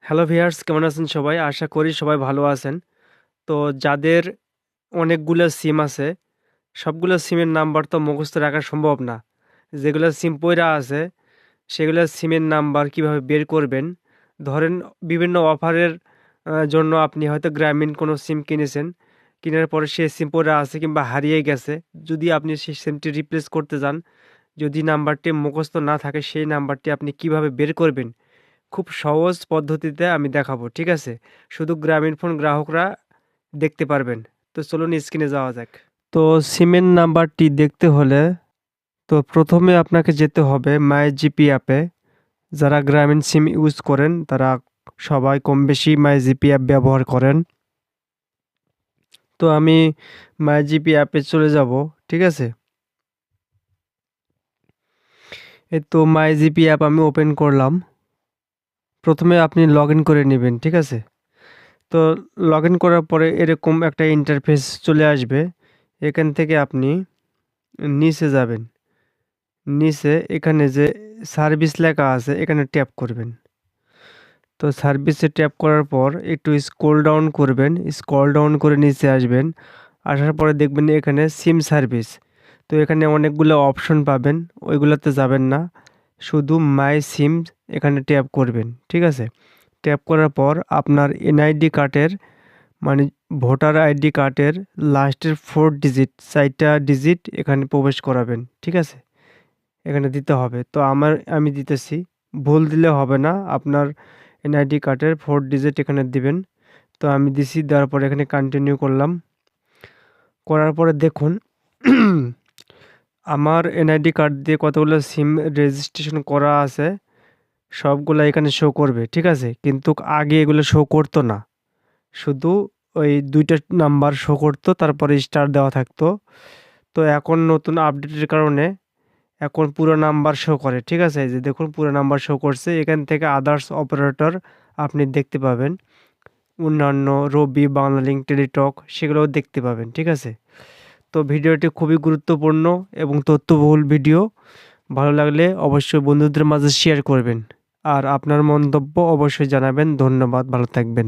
Hello viewers, কেমন আছেন সবাই? আশা করি সবাই ভালো আছেন। তো যাদের অনেকগুলো সিম আছে, সবগুলো সিমের নাম্বার তো মুখস্থ রাখা সম্ভব না। যেগুলো সিম পইরা আছে, সেগুলো সিমের নাম্বার কিভাবে বের করবেন? ধরেন বিভিন্ন অফারের জন্য আপনি হয়তো গ্রামীণ কোনো সিম কিনেছেন। কেনার পরে সেই সিম পইরা আছে কিংবা হারিয়ে গেছে। যদি আপনি সেই সিমটি রিপ্লেস করতে যান, যদি নাম্বারটি মুখস্থ না থাকে, সেই নাম্বারটি আপনি কিভাবে বের করবেন? খুব সহজ পদ্ধতিতে আমি দেখাবো, ঠিক আছে? শুধু গ্রামীণফোন গ্রাহকরা দেখতে পারবেন। তো চলুন স্ক্রিনে যাওয়া যাক। তো সিমের নাম্বারটি দেখতে হলে তো প্রথমে আপনাকে যেতে হবে মাই জিপি অ্যাপে। যারা গ্রামীণ সিম ইউজ করেন তারা সবাই কম বেশি মাই জিপি অ্যাপ ব্যবহার করেন। তো আমি মাই জিপি অ্যাপে চলে যাব, ঠিক আছে? এই তো মাই জিপি অ্যাপ আমি ওপেন করলাম। প্রথমে আপনি লগ ইন করে নেবেন, ঠিক আছে? তো লগ ইন করার পরে এরকম একটা ইন্টারফেস চলে আসবে। এখান থেকে আপনি নিচে যাবেন। নিচে এখানে যে সার্ভিস লেখা আছে এখানে ট্যাপ করবেন। তো সার্ভিসে ট্যাপ করার পর একটু স্ক্রল ডাউন করবেন। স্ক্রল ডাউন করে নিচে আসবেন। আসার পরে দেখবেন এখানে সিম সার্ভিস। তো এখানে অনেকগুলো অপশন পাবেন, ওইগুলোতে যাবেন না। শুধু মাই সিম এখানে ট্যাপ করবেন, ঠিক আছে? ট্যাপ করার পর আপনার এনআইডি কার্ডের মানে ভোটার আইডি কার্ডের লাস্টের 4 ডিজিট 4টা ডিজিট এখানে প্রবেশ করাবেন, ঠিক আছে? এখানে দিতে হবে। তো আমি দিতেছি। ভুল দিলে হবে না। আপনার এনআইডি কার্ডের 4 ডিজিট এখানে দিবেন। তো আমি দিছি, দেওয়ার পরে এখানে কন্টিনিউ করলাম। করার পরে দেখুন আমার এনআইডি কার্ড দিয়ে কতগুলো সিম রেজিস্ট্রেশন করা আছে, সবগুলা এখানে শো করবে, ঠিক আছে? কিন্তু আগে এগুলো শো করতো না। শুধু ওই ২টা নাম্বার শো করতো, তারপরে স্টার দেওয়া থাকতো। তো এখন নতুন আপডেটের কারণে এখন পুরো নাম্বার শো করে, ঠিক আছে? এই যে দেখুন পুরো নাম্বার শো করছে। এখান থেকে আদার্স অপারেটর আপনি দেখতে পাবেন। অন্যান্য রবি, বাংলালিংক, টেলিটক সেগুলোও দেখতে পাবেন, ঠিক আছে? তো ভিডিওটি খুবই গুরুত্বপূর্ণ এবং তথ্যবহুল ভিডিও। ভালো লাগলে অবশ্যই বন্ধুদের মাঝে শেয়ার করবেন। আর আপনার মন্তব্য অবশ্যই জানাবেন। ধন্যবাদ, ভালো থাকবেন।